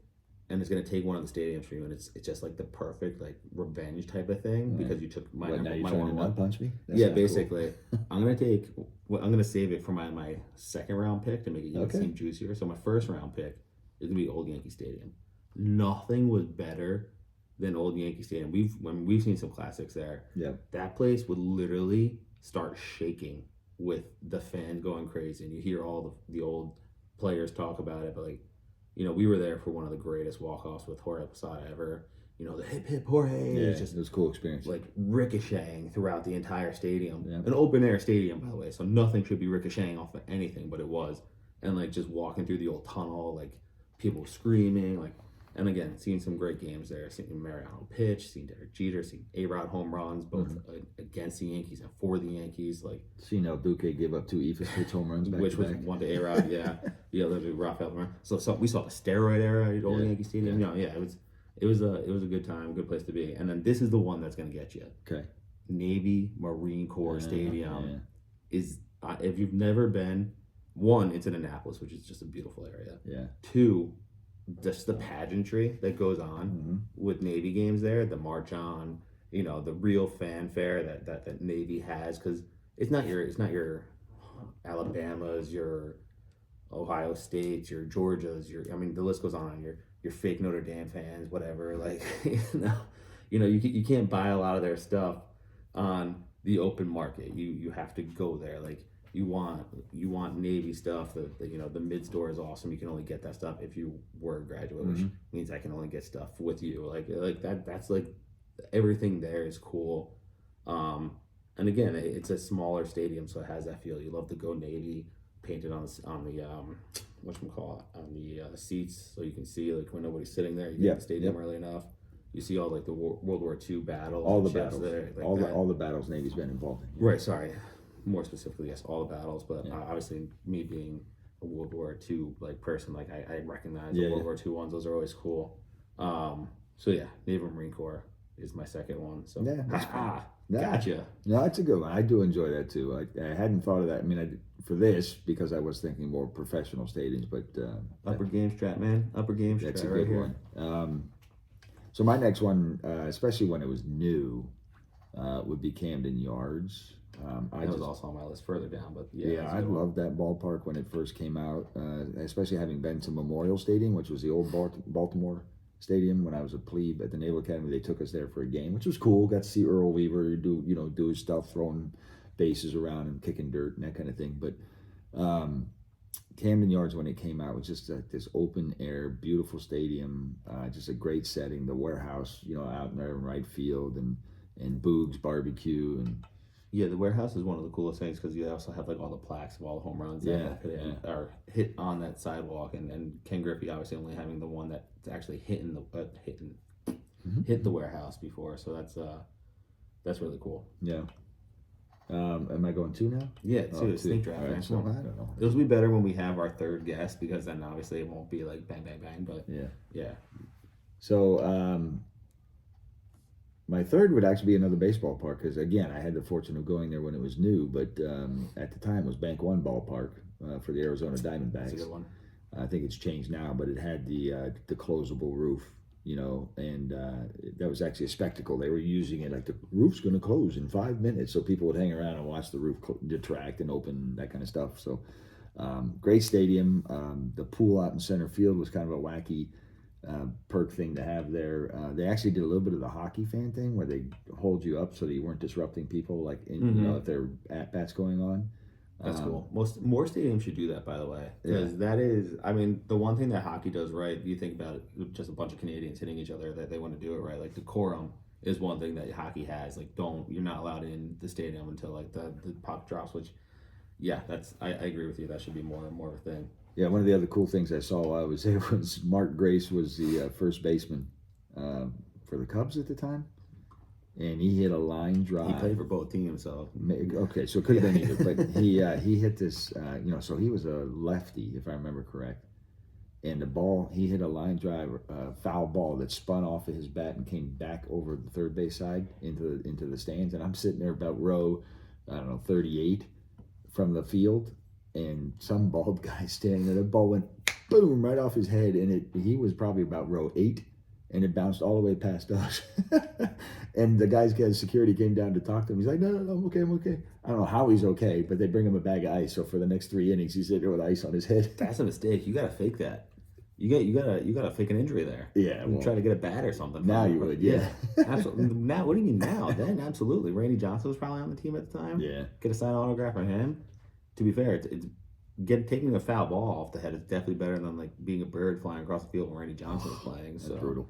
And it's going to take one of the stadiums for you, and it's just like the perfect like revenge type of thing because you took my What, now you're my trying to 1-1. nut punch me? That's Yeah, not cool. basically. I'm gonna save it for my second round pick to make it even seem juicier. So my first round pick is gonna be Old Yankee Stadium. Nothing was better than Old Yankee Stadium. We've seen some classics there. Yeah. That place would literally start shaking with the fans going crazy, and you hear all the old players talk about it. But like we were there for one of the greatest walk-offs with Jorge Posada ever. The hip hip Jorge. Yeah, It's just it was a cool experience. like ricocheting throughout the entire stadium. Yeah. An open air stadium, by the way, so nothing should be ricocheting off of anything, but it was. And like just walking through the old tunnel, like people screaming, like, and again, seeing some great games there. Seeing Mariano pitch, seeing Derek Jeter, seeing A-Rod home runs, both against the Yankees and for the Yankees. Like, seeing El Duque give up 2 Ephus pitch home runs back which to was back. one to A-Rod, yeah. The other to Rafael Moran. So we saw the steroid era at Old Yankee Stadium. It was a good time, good place to be. And then this is the one that's going to get you. Okay. Navy Marine Corps Stadium is, if you've never been, one, it's in Annapolis, which is just a beautiful area. Yeah. Two, just the pageantry that goes on with Navy games there, the march on, the real fanfare that Navy has, because it's not your Alabamas, your Ohio States, your Georgias, the list goes on. Your fake Notre Dame fans, whatever. Like, you can't buy a lot of their stuff on the open market. You have to go there. Like, you want Navy stuff. The mid store is awesome. You can only get that stuff if you were a graduate, which means I can only get stuff with you. Like that. That's like everything there is cool. And again, it's a smaller stadium, so it has that feel. You love to go Navy, painted on the whatchamacallit, on the seats, so you can see like when nobody's sitting there. You get the stadium early enough. You see all like the World War II battles. All the battles there, like all the battles Navy's been involved in. Right. Sorry. More specifically, yes, all the battles. But obviously, me being a World War II person, I recognize the World War II ones. Those are always cool. So yeah, Naval Marine Corps is my second one. So gotcha. No, that's a good one. I do enjoy that too. I hadn't thought of that. I mean, for this because I was thinking more professional stadiums, but upper game strat, man. Upper game strat. That's a right good one. So my next one, especially when it was new, would be Camden Yards. That was also on my list further down, but I loved that ballpark when it first came out, especially having been to Memorial Stadium, which was the old Baltimore Stadium when I was a plebe at the Naval Academy. They took us there for a game, which was cool. Got to see Earl Weaver do his stuff, throwing bases around and kicking dirt and that kind of thing. But Camden Yards, when it came out, was just this open air, beautiful stadium, just a great setting. The warehouse, out in there in right field, and Boog's Barbecue and. Yeah, the warehouse is one of the coolest things because you also have all the plaques of all the home runs that are hit on that sidewalk, and Ken Griffey obviously only having the one that's actually hit the warehouse before, so that's really cool. Yeah. Am I going 2 now? Yeah, 2. Sneak draft. Right, so I don't know. It'll be better when we have our third guest because then obviously it won't be like bang bang bang. But yeah. So my third would actually be another baseball park because, again, I had the fortune of going there when it was new, but at the time it was Bank One Ballpark for the Arizona Diamondbacks. That's a good one. I think it's changed now, but it had the closable roof, and that was actually a spectacle. They were using it like the roof's going to close in 5 minutes, so people would hang around and watch the roof detract and open, that kind of stuff. So great stadium. The pool out in center field was kind of a wacky perk thing to have there. They actually did a little bit of the hockey fan thing where they hold you up so that you weren't disrupting people, if there are at-bats going on. That's cool. More stadiums should do that, by the way, because that is, the one thing that hockey does right. You think about it, just a bunch of Canadians hitting each other, that they want to do it right. Like decorum is one thing that hockey has. Like, you're not allowed in the stadium until the puck drops. Which, I agree with you. That should be more of a thing. Yeah, one of the other cool things I saw while I was there was Mark Grace was the first baseman for the Cubs at the time, and he hit a line drive. He played for both teams, so okay, so it could have been either. But he hit this, so he was a lefty, if I remember correct, and the ball he hit a line drive, foul ball that spun off of his bat and came back over the third base side into the stands, and I'm sitting there about row, 38 from the field. And some bald guy standing there, the ball went boom right off his head, and he was probably about row 8, and it bounced all the way past us. And the guy's security came down to talk to him. He's like, no, I'm okay. I don't know how he's okay, but they bring him a bag of ice. So for the next 3 innings, he's sitting there with ice on his head. That's a mistake. You gotta fake that. You gotta fake an injury there. Yeah, try to get a bat or something. Now you would, yeah. Absolutely. Now, what do you mean now? Then absolutely. Randy Johnson was probably on the team at the time. Yeah, Get a signed autograph on him. To be fair, it's taking a foul ball off the head is definitely better than like being a bird flying across the field when Randy Johnson was playing. That's So brutal.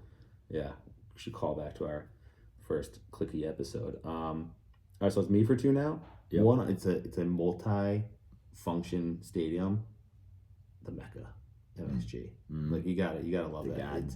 yeah, we should call back to our first clicky episode. All right, so it's me for two now. Yep. One, it's a multi-function stadium, the Mecca, MSG. Like you gotta love The that. God.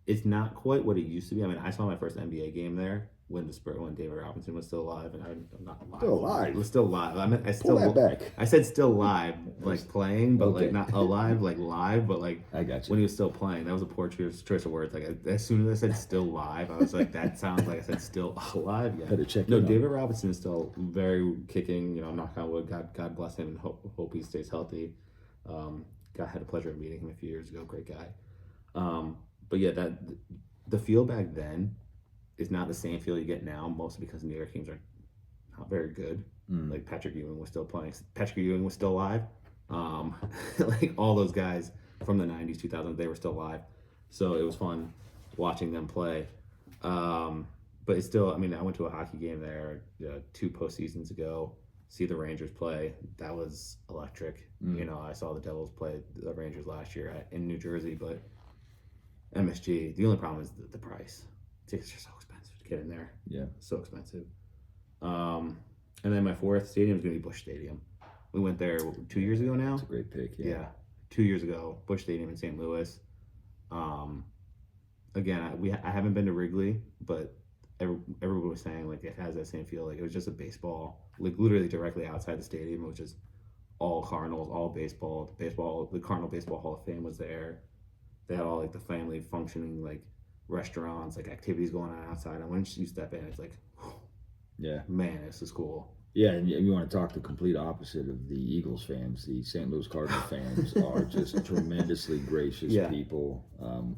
It's not quite what it used to be. I mean, I saw my first NBA game there when David Robinson was still alive, and I'm not alive. Still alive? It was still alive. I mean, Pull that back. I said still live, like playing, but Okay. like not alive, like live, but like I got you. when he was still playing. That was a poor choice of words. Like as soon as I said still live, I was like, that sounds like I said still alive. Yeah. Better check No, it out. David Robinson is still very kicking. You know, knock on wood. God bless him, and hope he stays healthy. Had the pleasure of meeting him a few years ago. Great guy. But yeah, the feel back then is not the same feel you get now, mostly because New York teams are not very good. Like Patrick Ewing was still playing. Patrick Ewing was still alive. Like all those guys from the 90s, 2000s, they were still alive. So it was fun watching them play. But it's still, I mean, I went to a hockey game there 2 postseasons ago, see the Rangers play. That was electric. You know, I saw the Devils play the Rangers last year in New Jersey, but MSG, the only problem is the price. Tickets are so expensive to get in there. Yeah. So expensive. And then my fourth stadium is going to be Busch Stadium. We went there 2 years ago now. It's a great pick. Yeah. 2 years ago, Busch Stadium in St. Louis. Again, I haven't been to Wrigley, but everybody was saying like it has that same feel. Like it was just a baseball, like literally directly outside the stadium. It was just all Cardinals, all baseball. The Cardinal Baseball Hall of Fame was there. They had all like the family functioning like restaurants, like activities going on outside. And once you step in, it's like, Yeah. man, this is cool. Yeah, and you want to talk the complete opposite of the Eagles fans. The St. Louis Cardinal fans are just tremendously gracious people,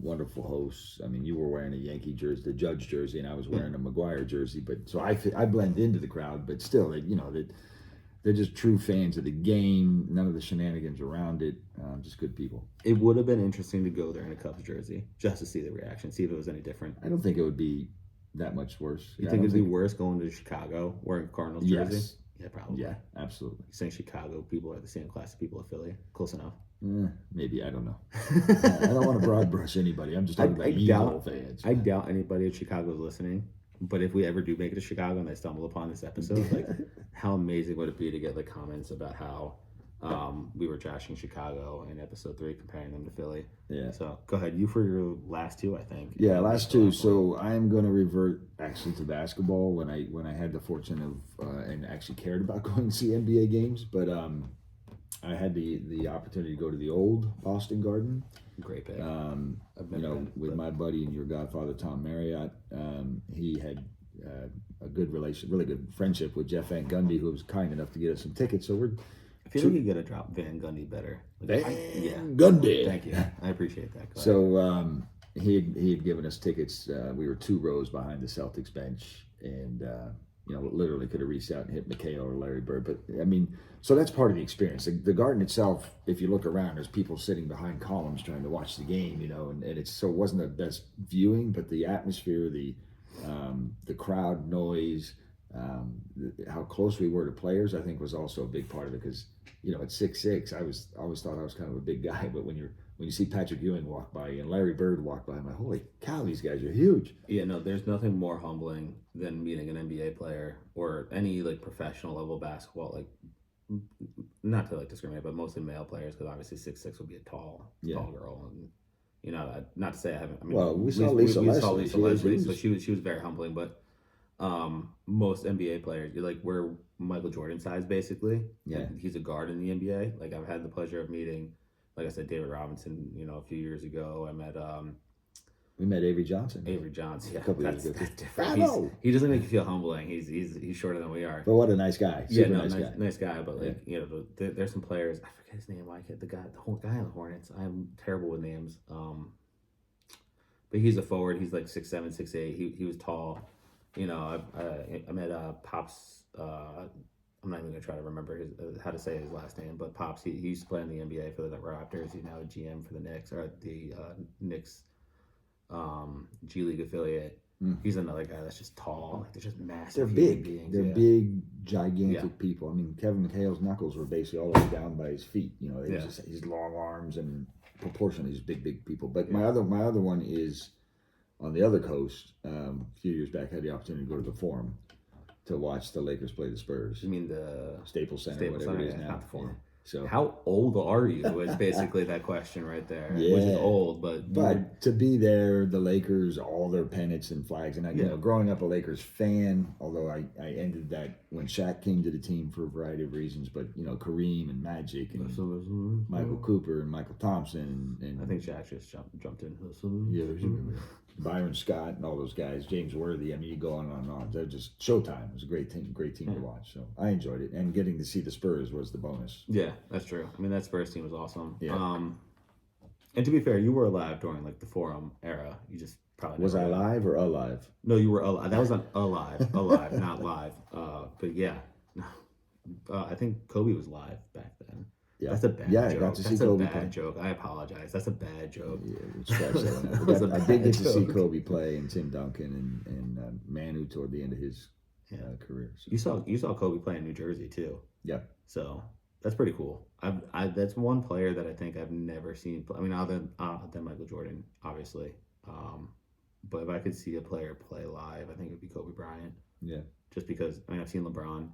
wonderful hosts. I mean, you were wearing a Yankee jersey, the Judge jersey, and I was wearing a McGuire jersey. But so I blend into the crowd, but still, they're just true fans of the game. None of the shenanigans around it. Just good people. It would have been interesting to go there in a Cubs jersey just to see the reaction, see if it was any different. I don't think it would be that much worse. You think it'd be worse going to Chicago wearing a Cardinals jersey? Yes. Yeah, probably. Yeah, absolutely. You're saying Chicago people are the same class of people of Philly? Close enough. Maybe, I don't know. I don't want to broad brush anybody. I'm just talking about Eagle fans. I doubt anybody in Chicago is listening. But if we ever do make it to Chicago and they stumble upon this episode, like, how amazing would it be to get like comments about how we were trashing Chicago in episode 3, comparing them to Philly. Yeah. So go ahead, you for your last two, I think. Yeah, last two. So I am going to revert actually to basketball when I had the fortune of and actually cared about going to see NBA games, but I had the opportunity to go to the old Boston Garden. Great pick. With my buddy and your godfather Tom Marriott. He had a good really good friendship with Jeff Van Gundy, who was kind enough to get us some tickets. So we're I feel like you gotta drop Van Gundy better. Like, Gundy. Thank you. I appreciate that. So he had given us tickets. We were 2 rows behind the Celtics bench, and literally could have reached out and hit McHale or Larry Bird. But I mean, so that's part of the experience. The Garden itself, if you look around, there's people sitting behind columns trying to watch the game. And it wasn't the best viewing, but the atmosphere, the crowd noise. How close we were to players, I think, was also a big part of it, because at 6'6", I always thought I was kind of a big guy, but when you see Patrick Ewing walk by and Larry Bird walk by, I'm like, holy cow, these guys are huge. Yeah, no, there's nothing more humbling than meeting an NBA player or any like professional level basketball, like, not to like discriminate, but mostly male players, because obviously 6'6" would be a tall girl, and not to say I haven't. I mean, well, we saw Lisa Leslie, so she was very humbling, but. Most NBA players, we're Michael Jordan size basically. Yeah, he's a guard in the NBA. Like, I've had the pleasure of meeting, like I said, David Robinson. A few years ago, I met. We met Avery Johnson. Avery Johnson, yeah, a couple years ago. That's different. He doesn't make you feel humbling. He's shorter than we are. But what a nice guy. Super nice guy. But there's some players. I forget his name. The whole guy on the Hornets. I'm terrible with names. But he's a forward. He's like 6'7", 6'8". He was tall. I met Pops. I'm not even gonna try to remember how to say his last name, but Pops. He used to play in the NBA for the Raptors. He's now a GM for the Knicks, or the Knicks G League affiliate. He's another guy that's just tall. Like, they're just massive. They're human big. beings. They're yeah. big, gigantic Yeah. people. I mean, Kevin McHale's knuckles were basically all the way down by his feet. You know, Yeah. just his long arms and proportionally these big people. But Yeah. my other one is on the other coast. A few years back, I had the opportunity to go to the Forum to watch the Lakers play the Spurs. You mean the Staples Center, Staples whatever Center? it is Yeah, now. not the Forum. Yeah. So how old are you? Is basically that question right there. Which is Yeah. old, but to be there, the Lakers, all their pennants and flags, and I, you Yeah. know, growing up a Lakers fan, although I ended that when Shaq came to the team for a variety of reasons, but you know, Kareem and Magic and Michael Cooper and Michael Thompson and I think Shaq just jumped in. Byron Scott and all those guys, James Worthy. I mean, you go on and on and on. They're just Showtime. It was a great team to watch. So I enjoyed it, and getting to see the Spurs was the bonus. Yeah, that's true. I mean, that Spurs team was awesome. Yeah. And to be fair, you were alive during like the Forum era. You just probably Was I never- live or alive? No, you were alive. That was on alive, not live. But yeah, I think Kobe was live back then. Yeah, That's a bad yeah. joke. I got to see That's Kobe a bad play. joke. I apologize. That's a bad joke. Yeah, we'll scratch that one out. It was a I did bad get to see joke. Kobe play and Tim Duncan and Manu toward the end of his career. So. You saw Kobe play in New Jersey too. Yeah. So that's pretty cool. That's one player that I think I've never seen play. I mean, other than Michael Jordan, obviously. But if I could see a player play live, I think it'd be Kobe Bryant. Yeah. Just because I've seen LeBron,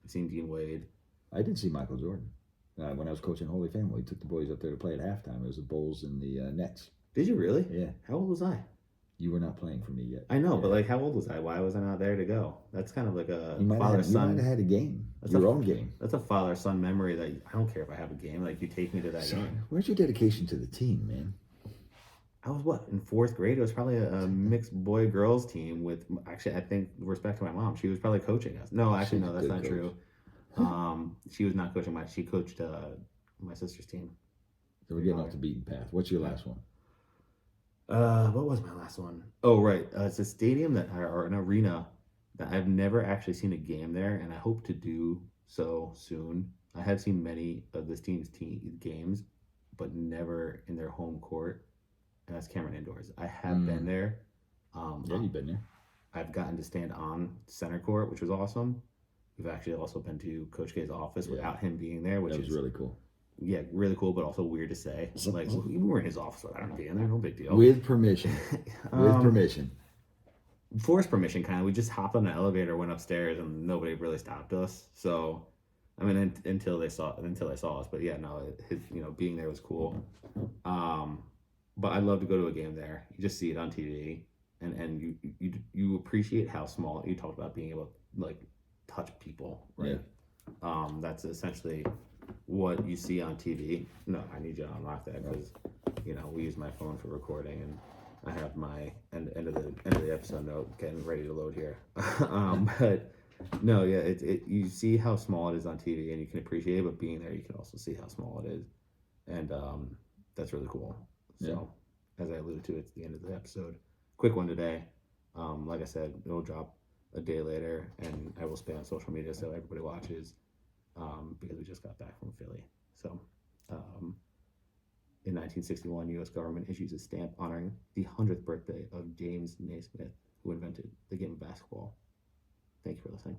I've seen Dean Wade. I did see Michael Jordan when I was coaching Holy Family. Took the boys up there to play at halftime. It was the Bulls and the Nets. Did you really? Yeah. How old was I? You were not playing for me yet. I know, Yeah. but like, how old was I? Why was I not there to go? That's kind of like a You might father-son. have had a game. That's Your a- own game. That's a father-son memory that I don't care if I have a game. Like, you take me to that game. Where's your dedication to the team, man? I was in fourth grade? It was probably a mixed boy-girls team with, actually, I think, respect to my mom, she was probably coaching us. No, actually, She's no, a that's good not coach. true. She was not coaching she coached my sister's team. So we're getting off the beaten path. What's your last one? What was my last one? Oh, right. It's a stadium or an arena that I've never actually seen a game there, and I hope to do so soon. I have seen many of this team's games, but never in their home court, and that's Cameron Indoors. I have been there. Yeah, you've been there. I've gotten to stand on center court, which was awesome. We've actually also been to Coach K's office without him being there, which That was is really cool. yeah, really cool, but also weird to say. Like, we were in his office without him being there, no big deal. With permission. With permission. Forced permission, kind of. We just hopped on the elevator, went upstairs, and nobody really stopped us. So, I mean, until they saw us. But yeah, no, his being there was cool. But I'd love to go to a game there. You just see it on TV, and you appreciate how small. You talked about being able to like touch people, right? Yeah. That's essentially what you see on TV. No, I need you to unlock that because we use my phone for recording, and I have my end of the episode note getting ready to load here. But no, yeah, it you see how small it is on TV, and you can appreciate it. But being there, you can also see how small it is, and that's really cool. So, as I alluded to, it's the end of the episode. Quick one today. Like I said, it'll drop a day later, and I will stay on social media so everybody watches. Because we just got back from Philly. So, in 1961, U.S. government issues a stamp honoring the 100th birthday of James Naismith, who invented the game of basketball. Thank you for listening.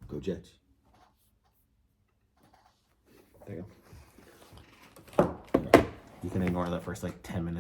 Go Jets. There you go. You can ignore that first 10 minutes.